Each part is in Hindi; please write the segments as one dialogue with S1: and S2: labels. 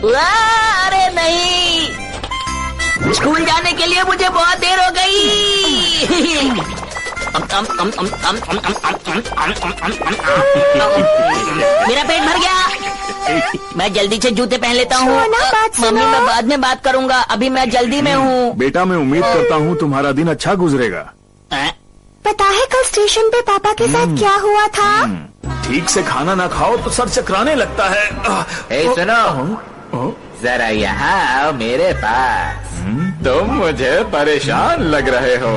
S1: अरे नहीं, स्कूल जाने के लिए मुझे बहुत देर हो गई। मेरा पेट भर गया। मैं जल्दी से जूते पहन लेता हूँ। मम्मी, मैं बाद में बात करूँगा, अभी मैं जल्दी में हूँ।
S2: बेटा, मैं उम्मीद करता हूँ तुम्हारा दिन अच्छा गुजरेगा।
S3: पता है कल स्टेशन पे पापा के साथ क्या हुआ था?
S2: ठीक से खाना ना खाओ तो सर चकराने लगता है।
S4: सुनो, जरा यहाँ आओ मेरे पास। तुम मुझे परेशान लग रहे हो।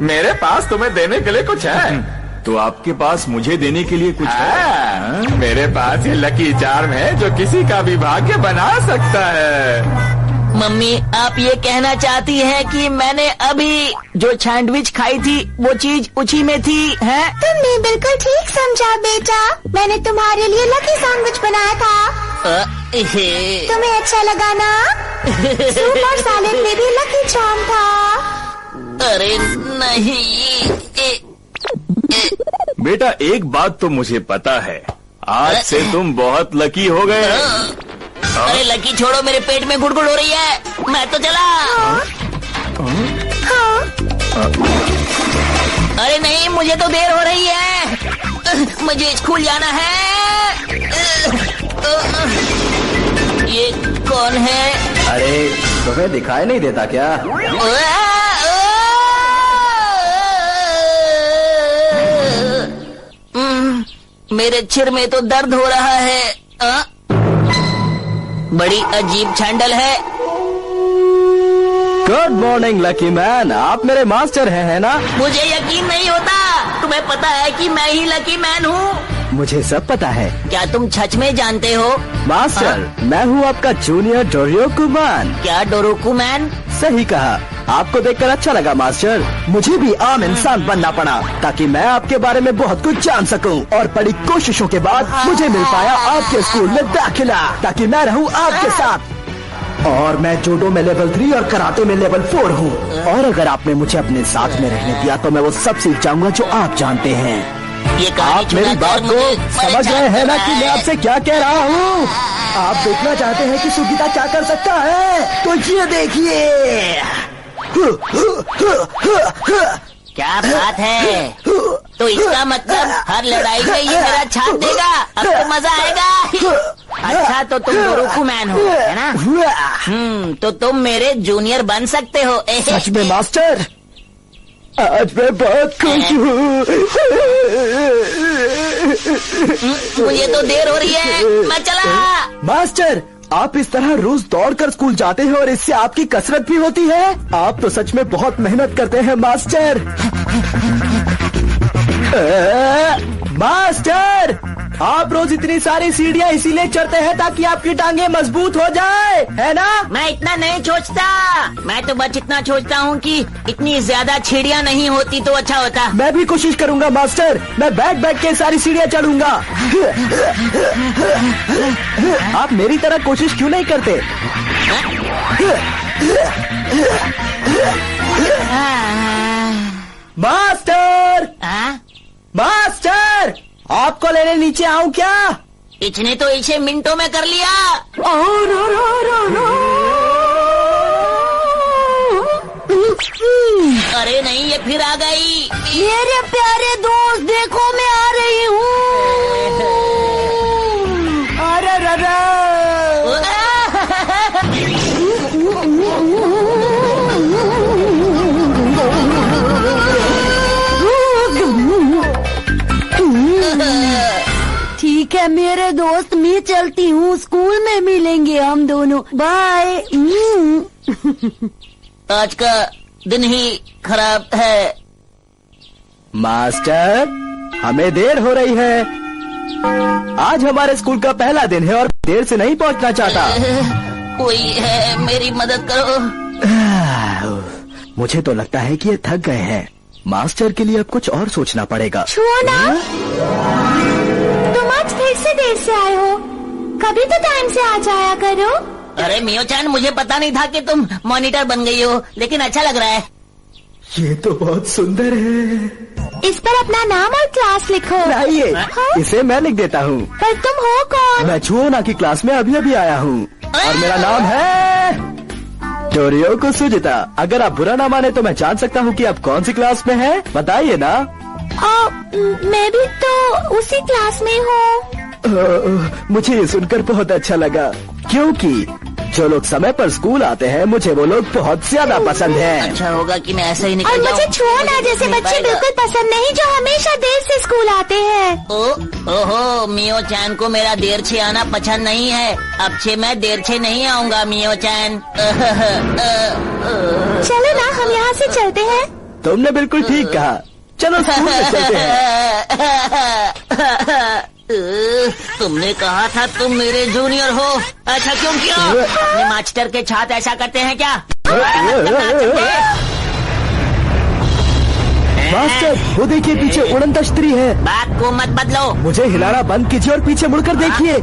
S4: मेरे पास तुम्हें देने के लिए कुछ है।
S2: तो आपके पास मुझे देने के लिए कुछ है?
S4: मेरे पास ये लकी चार्म है जो किसी का भी भाग्य बना सकता है।
S1: मम्मी, आप ये कहना चाहती हैं कि मैंने अभी जो सैंडविच खाई थी वो चीज उसी में थी, है?
S3: तुमने बिल्कुल ठीक समझा बेटा। मैंने तुम्हारे लिए लकी सैंडविच बनाया था। तुम्हें अच्छा लगा ना? सूप और सैलेड में भी लकी चार्म था।
S1: अरे नहीं।
S2: बेटा, एक बात तो मुझे पता है, आज से तुम बहुत लकी हो गए।
S1: अरे लकी छोड़ो, मेरे पेट में गुड़गुड़ हो रही है, मैं तो चला। अरे नहीं, मुझे तो देर हो रही है, मुझे स्कूल जाना है। ये कौन है?
S4: अरे तुम्हें दिखाई नहीं देता क्या?
S1: मेरे सिर में तो दर्द हो रहा है। बड़ी अजीब छंडल है।
S4: गुड मॉर्निंग लकी मैन, आप मेरे मास्टर हैं, है ना?
S1: मुझे यकीन नहीं होता। तुम्हें पता है कि मैं ही लकी मैन हूँ।
S4: मुझे सब पता है।
S1: क्या तुम सच में जानते हो?
S4: मास्टर, मैं हूँ आपका जूनियर डोरियोकुमैन।
S1: क्या डोरोकुमैन?
S4: सही कहा। आपको देखकर अच्छा लगा मास्टर। मुझे भी आम इंसान बनना पड़ा ताकि मैं आपके बारे में बहुत कुछ जान सकूं। और बड़ी कोशिशों के बाद मुझे मिल पाया आपके स्कूल में दाखिला, ताकि मैं रहूं आपके साथ। और मैं जूडो में लेवल 3 और कराटे में लेवल 4 हूँ। और अगर आपने मुझे अपने साथ में रहने दिया तो मैं वो सब सीख जाऊंगा जो आप जानते हैं।
S1: ये
S4: आप मेरी बात को समझ रहे हैं ना कि मैं आपसे क्या कह रहा हूँ? आप देखना चाहते हैं कि सुगीता क्या कर सकता है, तो ये देखिए।
S1: क्या बात है? तो इसका मतलब हर लड़ाई में ये मेरा साथ देगा। अब तो मजा आएगा। अच्छा, तो तुम डोरोकुमैन हो, है ना? तो तुम मेरे जूनियर बन सकते हो।
S4: सच में मास्टर? आज मैं बहुत खुश हूँ।
S1: मुझे तो देर हो रही है, मैं चला।
S4: मास्टर, आप इस तरह रोज दौड़कर स्कूल जाते हैं और इससे आपकी कसरत भी होती है। आप तो सच में बहुत मेहनत करते हैं मास्टर। मास्टर, आप रोज इतनी सारी सीढ़ियाँ इसीलिए चढ़ते हैं ताकि आपकी टांगे मजबूत हो जाए, है ना?
S1: मैं इतना नहीं सोचता। मैं तो बस इतना सोचता हूँ कि इतनी ज्यादा सीढ़ियाँ नहीं होती तो अच्छा होता।
S4: मैं भी कोशिश करूँगा मास्टर। मैं बैठ के सारी सीढ़ियाँ चढ़ूंगा। आप मेरी तरह कोशिश क्यों नहीं करते? मास्टर, मास्टर, आपको लेने नीचे आऊं क्या?
S1: इसने तो इसे मिनटों में कर लिया। अरे नहीं, ये फिर आ गई।
S3: मेरे प्यारे दोस्त, देखो मैं आ रही हूँ।
S4: अरे
S3: ठीक है मेरे दोस्त, मैं चलती हूँ। स्कूल में मिलेंगे हम दोनों। बाय।
S1: आज का दिन ही खराब है।
S4: मास्टर, हमें देर हो रही है। आज हमारे स्कूल का पहला दिन है और देर से नहीं पहुंचना चाहता।
S1: कोई है, मेरी मदद करो।
S4: मुझे तो लगता है कि ये थक गए हैं। मास्टर के लिए अब कुछ और सोचना पड़ेगा।
S3: छुओ ना, तुम आज फिर से देर से आए हो। कभी तो टाइम से आ जाया करो।
S1: अरे मियो-चान, मुझे पता नहीं था कि तुम मॉनिटर बन गई हो, लेकिन अच्छा लग रहा है।
S4: ये तो बहुत सुंदर है।
S3: इस पर अपना नाम और क्लास लिखो।
S4: आइए, इसे मैं लिख देता हूँ।
S3: पर तुम हो कौन?
S4: मैं छुओना की क्लास में अभी अभी आया हूँ और मेरा नाम है डोरियोको सुजिता। अगर आप बुरा ना माने तो मैं जान सकता हूँ कि आप कौन सी क्लास में हैं? बताइए ना।
S3: मैं भी तो उसी क्लास में हूँ।
S4: मुझे ये सुनकर बहुत अच्छा लगा, क्योंकि जो लोग समय पर स्कूल आते हैं मुझे वो लोग बहुत ज्यादा पसंद हैं।
S1: अच्छा होगा कि मैं ऐसे ही
S3: और
S1: निकल
S3: मुझे
S1: जाऊं।
S3: छुओना जैसे बच्चे बिल्कुल पसंद नहीं जो हमेशा देर से स्कूल आते हैं।
S1: ओहो, मियो चैन को मेरा देर से आना पसंद नहीं है। अब से मैं देर से नहीं आऊँगा मियो चैन।
S3: चलो ना, हम यहाँ से चलते हैं।
S4: तुमने बिल्कुल ठीक कहा, चलो स्कूल में चलते हैं।
S1: तुमने कहा था तुम मेरे जूनियर हो। अच्छा क्यों अपने मास्टर के छात्र ऐसा करते हैं क्या?
S4: मास्टर, वो देखिए पीछे उड़नता स्त्री है।
S1: बात को मत बदलो।
S4: मुझे हिलाना बंद कीजिए और पीछे मुड़कर देखिए।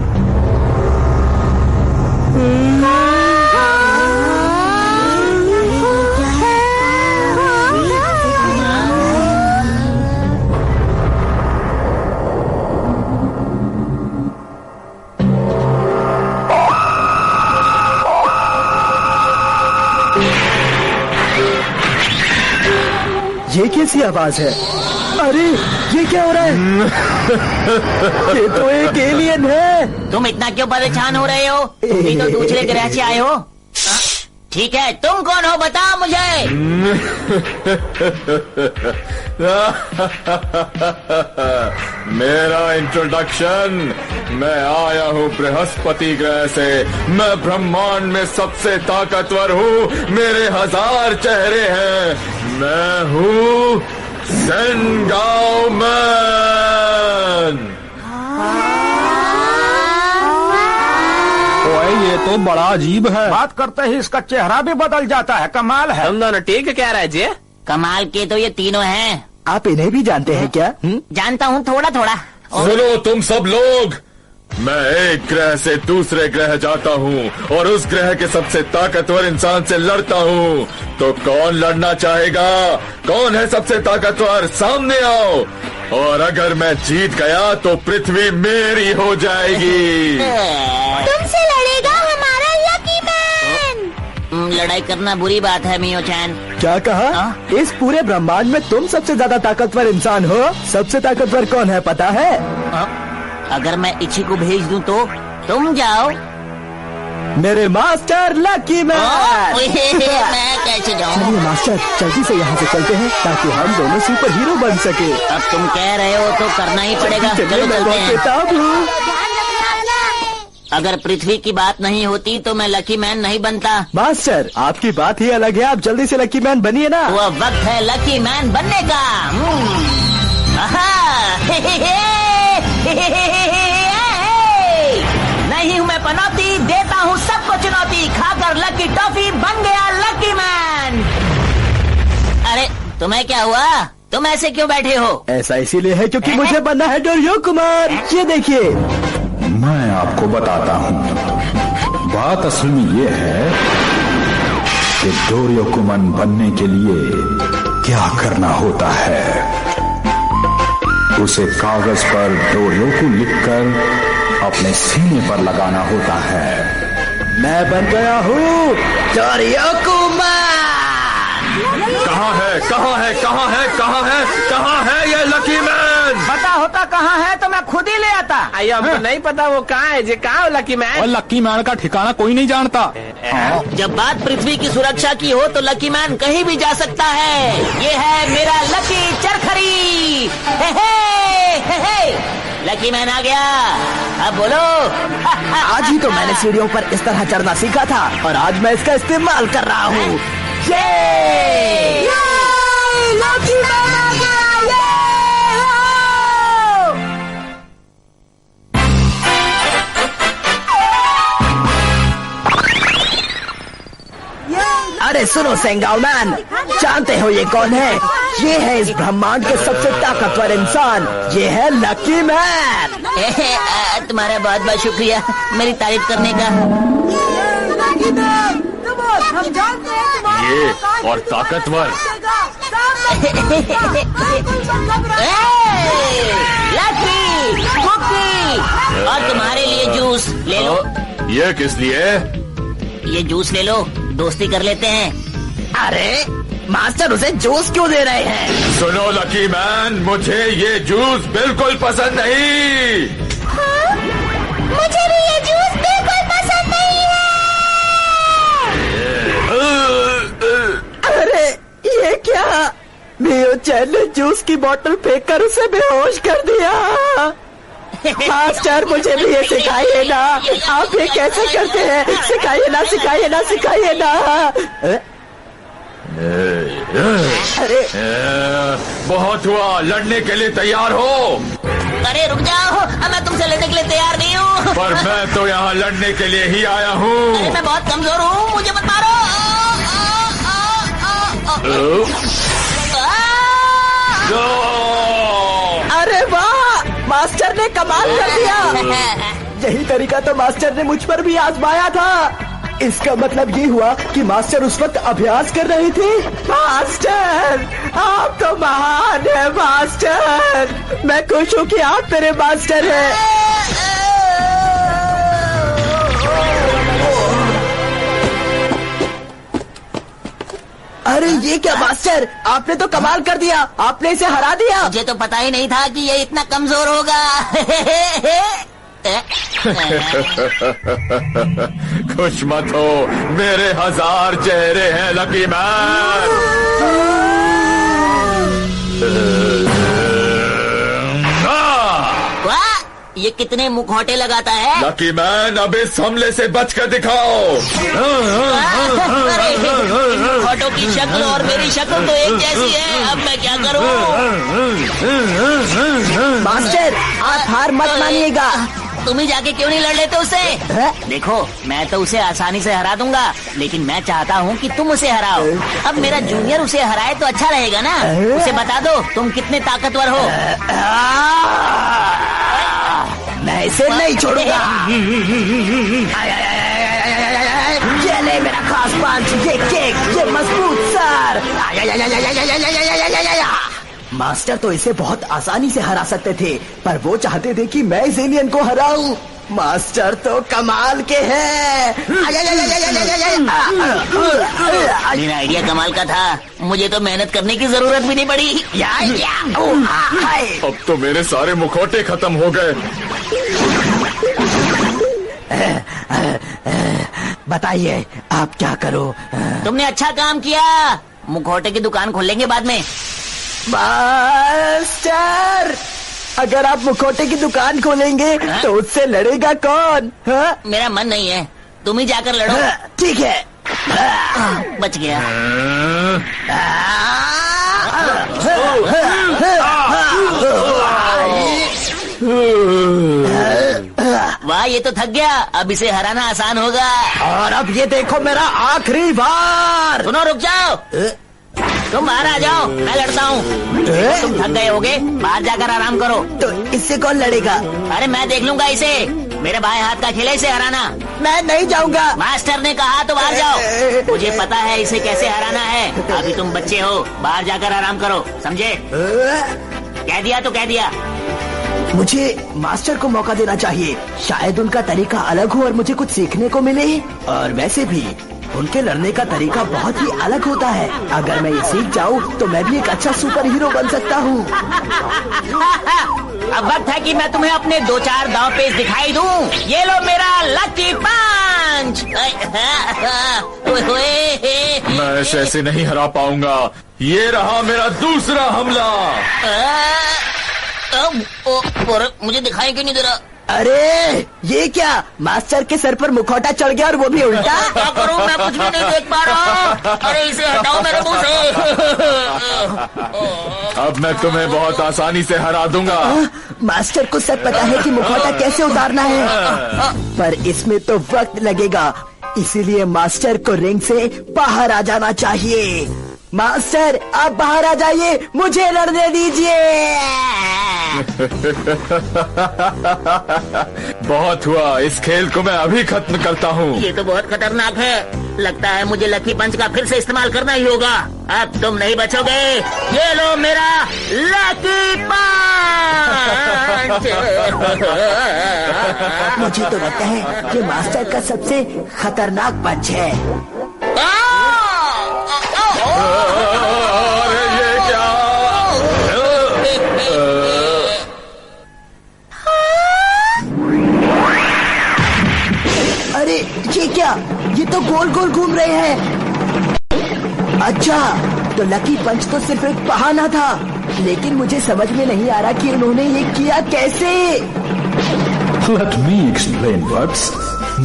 S4: ये कैसी आवाज है? अरे ये क्या हो रहा है? ये तो एक एलियन है।
S1: तुम इतना क्यों परेशान हो रहे हो? तुम भी तो दूसरे ग्रह से आए हो। ठीक है, तुम कौन हो बताओ मुझे।
S2: मेरा इंट्रोडक्शन, मैं आया हूँ बृहस्पति ग्रह से। मैं ब्रह्मांड में सबसे ताकतवर हूँ। मेरे 1000 चेहरे हैं। मैं हूँ सेंगाओ मैन।
S5: ओए, ये तो बड़ा अजीब है। बात करते ही इसका चेहरा भी बदल जाता है। कमाल है।
S6: तुम दोनों ठीक कह रहे जी?
S1: कमाल के तो ये तीनों हैं।
S4: आप इन्हें भी जानते हैं क्या?
S1: जानता हूँ थोड़ा थोड़ा।
S2: सुनो तुम सब लोग, मैं एक ग्रह से दूसरे ग्रह जाता हूँ और उस ग्रह के सबसे ताकतवर इंसान से लड़ता हूँ। तो कौन लड़ना चाहेगा? कौन है सबसे ताकतवर? सामने आओ। और अगर मैं जीत गया तो पृथ्वी मेरी हो जाएगी।
S3: तुमसे लड़ेगा हमारा लकी मैन।
S1: लड़ाई करना बुरी बात है मियो चैन।
S4: क्या कहा? इस पूरे ब्रह्मांड में तुम सबसे ज्यादा ताकतवर इंसान हो। सबसे ताकतवर कौन है पता है?
S1: अगर मैं इसी को भेज दूं तो तुम जाओ।
S4: मेरे मास्टर लकी मैन।
S1: मैं कैसे जाऊं?
S4: चलिए मास्टर, जल्दी से यहाँ से चलते हैं ताकि हम दोनों सुपर हीरो बन सके।
S1: अब तुम कह रहे हो तो करना ही पड़ेगा।
S4: चलिए,
S1: चलो
S4: मैं
S1: चलते
S4: बहुत
S1: हैं।
S4: बेताब हूँ।
S1: अगर पृथ्वी की बात नहीं होती तो मैं लकी मैन नहीं बनता।
S4: मास्टर, आपकी बात ही अलग है। आप जल्दी से लकी मैन बनिए ना।
S1: वो वक्त है लकी मैन बनने का। नहीं हूँ मैं पनौती, देता हूँ सबको चुनौती। खाकर लकी टॉफी बन गया लकी मैन। अरे तुम्हें क्या हुआ? तुम ऐसे क्यों बैठे हो?
S4: ऐसा इसीलिए है क्योंकि मुझे बनना है डोरियोकुमान। ये देखिए।
S5: मैं आपको बताता हूँ, बात असल में ये है कि डोरियोकुमान बनने के लिए क्या करना होता है। उसे कागज पर डोरियोकु लिखकर अपने सीने पर लगाना होता है।
S4: मैं बन गया हूँ डोरियोकुमान।
S2: कहाँ है? कहाँ है? कहाँ है? कहाँ है? कहाँ है ये लकी मैन?
S6: पता होता कहाँ है तो मैं खुद ही ले आता। आइए, हमको नहीं पता वो कहाँ है जी। कहाँ हो लकी मैन?
S5: और लकी मैन का ठिकाना कोई नहीं जानता।
S1: जब बात पृथ्वी की सुरक्षा की हो तो लकी मैन कहीं भी जा सकता है। ये है मेरा लकी चरखड़ी। हे हे, लकी मैन आ गया। अब बोलो।
S4: आज ही तो मैंने सीढ़ियों पर इस तरह चढ़ना सीखा था और आज मैं इसका इस्तेमाल कर रहा हूँ। लकी मैन आ गया। अरे सुनो सेंगाओ मैन, जानते हो ये कौन है? ये है इस ब्रह्मांड के सबसे ताकतवर इंसान। ये है लकी मैन।
S1: तुम्हारा बहुत बहुत शुक्रिया मेरी तारीफ करने का।
S2: ये और ताकतवर
S1: लकी कुकी, और तुम्हारे लिए जूस ले लो।
S2: ये किस लिए?
S1: ये जूस ले लो, दोस्ती कर लेते हैं।
S4: अरे मास्टर उसे जूस क्यों दे रहे हैं?
S2: सुनो लकी मैन, मुझे ये जूस बिल्कुल पसंद नहीं।
S3: हाँ? मुझे भी ये जूस बिल्कुल पसंद नहीं है।
S4: अरे ये क्या? मियो चैन ने जूस की बोतल फेंककर उसे बेहोश कर दिया। मास्टर मुझे भी ये सिखाइए ना, आप ये कैसे करते हैं? सिखाइए ना, सिखाइए ना, सिखाइए ना। अरे
S2: बहुत हुआ, लड़ने के लिए तैयार हो?
S1: अरे रुक जाओ, अब मैं तुमसे लड़ने के लिए तैयार नहीं हूँ।
S2: पर मैं तो यहाँ लड़ने के लिए ही आया
S1: अरे
S2: हूँ।
S1: मैं बहुत कमजोर हूँ, मुझे मत मारो।
S4: अरे वाह, मास्टर ने कमाल कर दिया। यही तरीका तो मास्टर ने मुझ पर भी आजमाया था। इसका मतलब ये हुआ कि मास्टर उस वक्त अभ्यास कर रहे थे। मास्टर आप तो महान है मास्टर, मैं खुश हूँ कि आप मेरे मास्टर हैं। अरे ये क्या मास्टर, आपने तो कमाल कर दिया, आपने इसे हरा दिया।
S1: मुझे तो पता ही नहीं था कि ये इतना कमजोर होगा।
S2: खुश मत हो, मेरे 1000 चेहरे हैं लकी मैन।
S1: वाह, ये कितने मुखौटे लगाता है।
S2: लकी मैन, अब इस हमले से बच कर दिखाओ।
S1: अरे, इन मुखौटों की शक्ल और मेरी शक्ल तो एक जैसी है, अब मैं क्या करूं?
S4: मास्टर आप हार मत मानिएगा।
S1: तुम ही जाके क्यों नहीं लड़ लेते उससे? देखो मैं तो उसे आसानी से हरा दूंगा, लेकिन मैं चाहता हूँ कि तुम उसे हराओ। अब मेरा जूनियर उसे हराए तो अच्छा रहेगा ना। उसे बता दो तुम कितने ताकतवर हो।
S4: मैं इसे नहीं छोड़ूंगा। ये ले मेरा खास पंच, ये केक, ये मजबूत सर। मास्टर तो इसे बहुत आसानी से हरा सकते थे, पर वो चाहते थे कि मैं इस एलियन को हराऊं। मास्टर तो कमाल के हैं।
S1: मेरा आइडिया कमाल का था, मुझे तो मेहनत करने की जरूरत भी नहीं पड़ी।
S2: अब तो मेरे सारे मुखौटे खत्म हो गए।
S4: बताइए आप क्या करो?
S1: तुमने अच्छा काम किया, मुखौटे की दुकान खोलेंगे बाद में।
S4: मास्टर अगर आप मुखौटे की दुकान खोलेंगे तो उससे लड़ेगा कौन? हाँ?
S1: मेरा मन नहीं है, तुम ही जाकर लड़ो।
S4: ठीक है।
S1: बच गया। वाह, ये तो थक गया, अब इसे हराना आसान होगा।
S4: और अब ये देखो मेरा आखिरी बार।
S1: सुनो, रुक जाओ, तुम बाहर आ जाओ, मैं लड़ता हूँ। तुम थक गए होगे, बाहर जाकर आराम करो।
S4: तो इससे कौन लड़ेगा?
S1: अरे मैं देख लूंगा इसे, मेरे बाएं हाथ का खेल है इसे हराना।
S4: मैं नहीं जाऊंगा।
S1: मास्टर ने कहा तो बाहर जाओ, मुझे पता है इसे कैसे हराना है। अभी तुम बच्चे हो, बाहर जाकर आराम करो, समझे? कह दिया तो कह दिया।
S4: मुझे मास्टर को मौका देना चाहिए, शायद उनका तरीका अलग हो और मुझे कुछ सीखने को मिले। और वैसे भी उनके लड़ने का तरीका बहुत ही अलग होता है। अगर मैं ये सीख जाऊँ तो मैं भी एक अच्छा सुपर हीरो बन सकता हूँ।
S1: अब वक्त है कि मैं तुम्हें अपने 2-4 दांव पेच दिखाई दूं। ये लो मेरा लकी पंच।
S2: मैं ऐसे नहीं हरा पाऊंगा। ये रहा मेरा दूसरा हमला।
S1: मुझे दिखाई क्यों नहीं दे रहा?
S4: अरे ये क्या, मास्टर के सर पर मुखौटा चढ़ गया और वो भी उल्टा।
S1: क्या करूं, मैं कुछ भी नहीं देख पा रहा। अरे इसे हटाओ मेरे मुंह से।
S2: अब मैं तुम्हें बहुत आसानी से हरा दूंगा।
S4: मास्टर को सब पता है कि मुखौटा कैसे उतारना है, पर इसमें तो वक्त लगेगा, इसीलिए मास्टर को रिंग से बाहर आ जाना चाहिए। मास्टर आप बाहर आ जाइए, मुझे लड़ने दीजिए।
S2: बहुत हुआ, इस खेल को मैं अभी खत्म करता हूँ।
S1: ये तो बहुत खतरनाक है। लगता है मुझे लकी पंच का फिर से इस्तेमाल करना ही होगा। अब तुम नहीं बचोगे। ये लो मेरा लकी पंच।
S4: मुझे तो लगता है कि मास्टर का सबसे खतरनाक पंच है।
S2: अरे ये क्या?
S4: अरे ये क्या? ये तो गोल गोल घूम रहे हैं। अच्छा, तो लकी पंच तो सिर्फ एक बहाना था, लेकिन मुझे समझ में नहीं आ रहा कि उन्होंने ये किया कैसे।
S5: लेट मी एक्सप्लेन बट्स।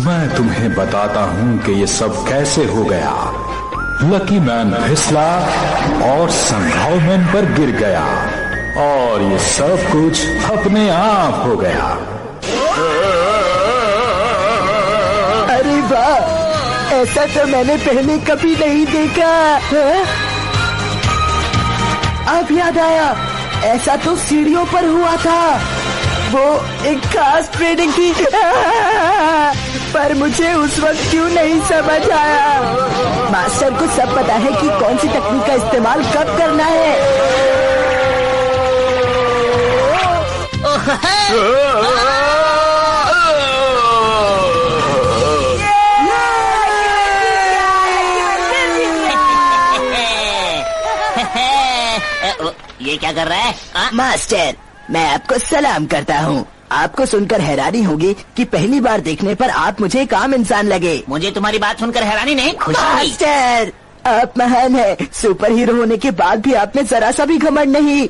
S5: मैं तुम्हें बताता हूँ कि ये सब कैसे हो गया। लकी मैन फिसला और संघाव मैन पर गिर गया और ये सब कुछ अपने आप हो गया।
S4: अरे वाह, ऐसा तो मैंने पहले कभी नहीं देखा। हाँ? अब याद आया, ऐसा तो सीढ़ियों पर हुआ था। वो एक खास ट्रेनिंग थी, पर मुझे उस वक्त क्यों नहीं समझ आया। मास्टर को सब पता है कि कौन सी तकनीक का इस्तेमाल कब करना है।
S1: ये क्या कर रहा है?
S4: मास्टर, मैं आपको सलाम करता हूँ। आपको सुनकर हैरानी होगी कि पहली बार देखने पर आप मुझे एक आम इंसान लगे।
S1: मुझे तुम्हारी बात सुनकर हैरानी नहीं, खुशी हुई।
S4: मास्टर, आप महान हैं। सुपर हीरो होने के बाद भी आप में जरा सा भी घमंड नहीं।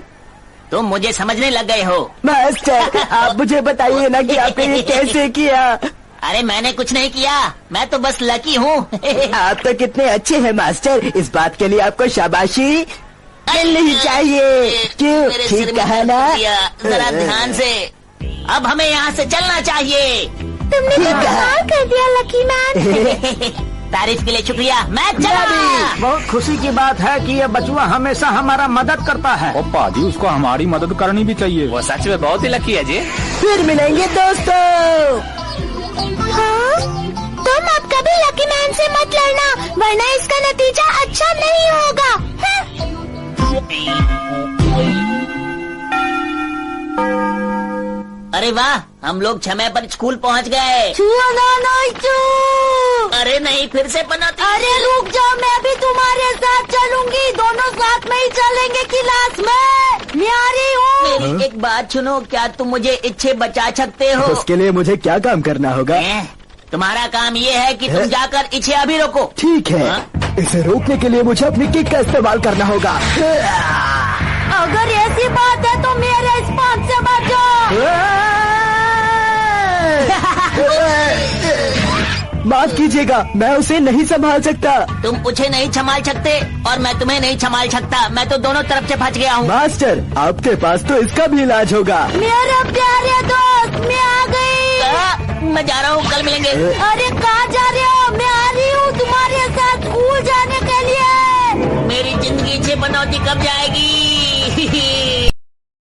S1: तुम मुझे समझने लग गए हो।
S4: मास्टर, आप मुझे बताइए ना कि आपने ये कैसे किया।
S1: अरे मैंने कुछ नहीं किया, मैं तो बस लकी हूँ।
S4: आप तो कितने अच्छे हैं मास्टर। इस बात के लिए आपको शाबाशी मिलनी चाहिए। क्यों?
S1: मेरे सिर
S4: ठीक
S1: में
S4: कहा ना?
S1: दर्द दिया। जरा ध्यान से। अब हमें यहाँ से चलना चाहिए।
S3: तुमने तो कमाल कर दिया लकी मैन।
S1: तारीफ के लिए शुक्रिया। मैं चला।
S6: बहुत खुशी की बात है कि ये बचुआ हमेशा हमारा मदद करता है।
S5: और पाजी, उसको हमारी मदद करनी भी चाहिए।
S6: वो सच में बहुत ही लकी है जी।
S4: फिर मिलेंगे दोस्तों।
S3: हाँ? तुम अब कभी लकी मैन से मत लड़ना, वरना इसका नतीजा अच्छा नहीं होगा।
S1: अरे वाह, हम लोग समय पर स्कूल पहुँच गए। अरे नहीं, फिर से पनौती।
S3: अरे रुक जाओ, मैं भी तुम्हारे साथ चलूंगी। दोनों साथ में ही चलेंगे क्लास में। मैं आ रही हूँ।
S1: मेरी एक बात सुनो, क्या तुम मुझे इच्छे बचा सकते हो?
S4: उसके लिए मुझे क्या काम करना होगा?
S1: तुम्हारा काम ये है कि तुम जाकर इच्छे अभी रोको।
S4: ठीक है।
S1: हाँ?
S4: इसे रोकने के लिए मुझे अपनी किक का इस्तेमाल करना होगा।
S3: अगर ऐसी बात है तो मेरे इस पाँच से बचो।
S4: माफ कीजिएगा, मैं उसे नहीं संभाल सकता।
S1: तुम उसे नहीं संभाल सकते और मैं तुम्हें नहीं संभाल सकता। मैं तो दोनों तरफ से फंस गया हूँ।
S4: मास्टर, आपके पास तो इसका भी इलाज होगा।
S3: मेरे प्यारे दोस्त, मैं आ गई।
S1: मैं जा रहा हूँ, कल मिलेंगे।
S3: अरे कहाँ जा रहे हो? मैं आ रही हूँ तुम्हारे साथ स्कूल जाने के लिए।
S1: मेरी जिंदगी से बनौती कब जाएगी?